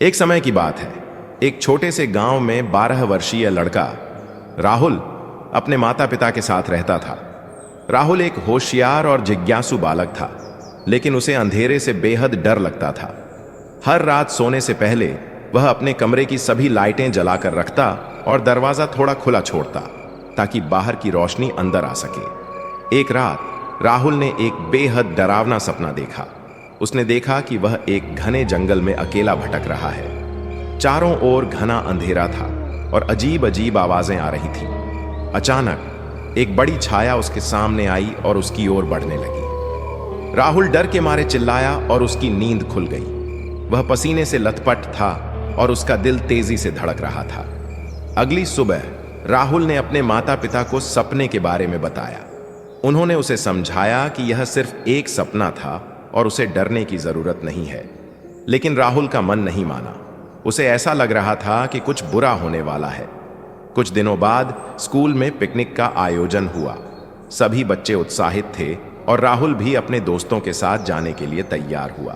एक समय की बात है। एक छोटे से गांव में 12 वर्षीय लड़का राहुल अपने माता पिता के साथ रहता था। राहुल एक होशियार और जिज्ञासु बालक था, लेकिन उसे अंधेरे से बेहद डर लगता था। हर रात सोने से पहले वह अपने कमरे की सभी लाइटें जलाकर रखता और दरवाजा थोड़ा खुला छोड़ता ताकि बाहर की रोशनी अंदर आ सके। एक रात राहुल ने एक बेहद डरावना सपना देखा। उसने देखा कि वह एक घने जंगल में अकेला भटक रहा है। चारों ओर घना अंधेरा था और अजीब अजीब आवाजें आ रही थीं। अचानक एक बड़ी छाया उसके सामने आई और उसकी ओर बढ़ने लगी। राहुल डर के मारे चिल्लाया और उसकी नींद खुल गई। वह पसीने से लथपथ था और उसका दिल तेजी से धड़क रहा था। अगली सुबह राहुल ने अपने माता पिता को सपने के बारे में बताया। उन्होंने उसे समझाया कि यह सिर्फ एक सपना था और उसे डरने की जरूरत नहीं है। लेकिन राहुल का मन नहीं माना। उसे ऐसा लग रहा था कि कुछ बुरा होने वाला है। कुछ दिनों बाद स्कूल में पिकनिक का आयोजन हुआ। सभी बच्चे उत्साहित थे और राहुल भी अपने दोस्तों के साथ जाने के लिए तैयार हुआ।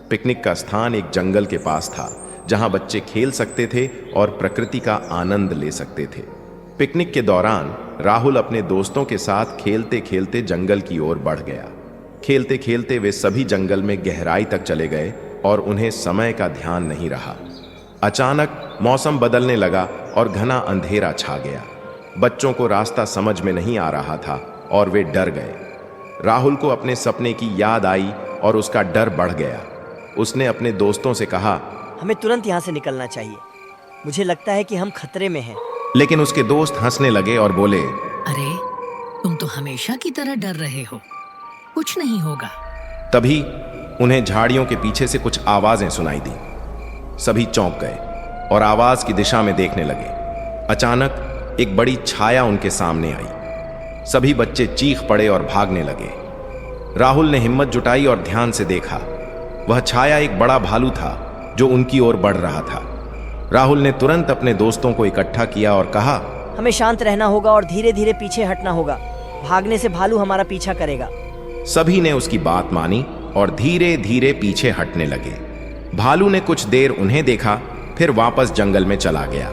पिकनिक का स्थान एक जंगल के पास था, जहां बच्चे खेल सकते थे और प्रकृति का आनंद ले सकते थे। पिकनिक के दौरान राहुल अपने दोस्तों के साथ खेलते खेलते जंगल की ओर बढ़ गया। खेलते खेलते वे सभी जंगल में गहराई तक चले गए और उन्हें समय का ध्यान नहीं रहा। अचानक मौसम बदलने लगा और घना अंधेरा छा गया। बच्चों को रास्ता समझ में नहीं आ रहा था और वे डर गए। राहुल को अपने सपने की याद आई और उसका डर बढ़ गया। उसने अपने दोस्तों से कहा, हमें तुरंत यहाँ से निकलना चाहिए। मुझे लगता है कि हम खतरे में हैं। लेकिन उसके दोस्त हंसने लगे और बोले, अरे तुम तो हमेशा की तरह डर रहे हो, कुछ नहीं होगा। तभी उन्हें झाड़ियों के पीछे से कुछ आवाजें सुनाई दी। सभी चौंक गए और आवाज की दिशा में देखने लगे। अचानक एक बड़ी छाया उनके सामने आई। सभी बच्चे चीख पड़े और भागने लगे। राहुल ने हिम्मत जुटाई और ध्यान से देखा। वह छाया एक बड़ा भालू था जो उनकी ओर बढ़ रहा था। राहुल ने तुरंत अपने दोस्तों को इकट्ठा किया और कहा, हमें शांत रहना होगा और धीरे धीरे पीछे हटना होगा। भागने से भालू हमारा पीछा करेगा। सभी ने उसकी बात मानी और धीरे धीरे पीछे हटने लगे। भालू ने कुछ देर उन्हें देखा, फिर वापस जंगल में चला गया।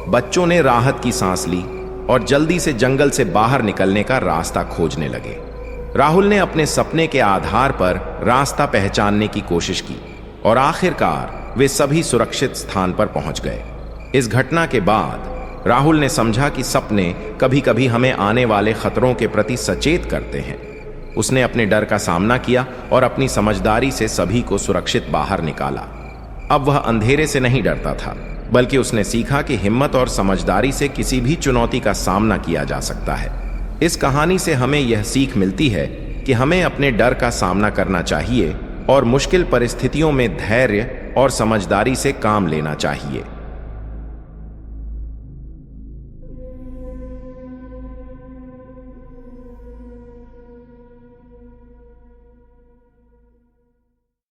बच्चों ने राहत की सांस ली और जल्दी से जंगल से बाहर निकलने का रास्ता खोजने लगे। राहुल ने अपने सपने के आधार पर रास्ता पहचानने की कोशिश की और आखिरकार वे सभी सुरक्षित स्थान पर पहुंच गए। इस घटना के बाद राहुल ने समझा कि सपने कभी कभी हमें आने वाले खतरों के प्रति सचेत करते हैं। उसने अपने डर का सामना किया और अपनी समझदारी से सभी को सुरक्षित बाहर निकाला। अब वह अंधेरे से नहीं डरता था, बल्कि उसने सीखा कि हिम्मत और समझदारी से किसी भी चुनौती का सामना किया जा सकता है। इस कहानी से हमें यह सीख मिलती है कि हमें अपने डर का सामना करना चाहिए और मुश्किल परिस्थितियों में धैर्य और समझदारी से काम लेना चाहिए।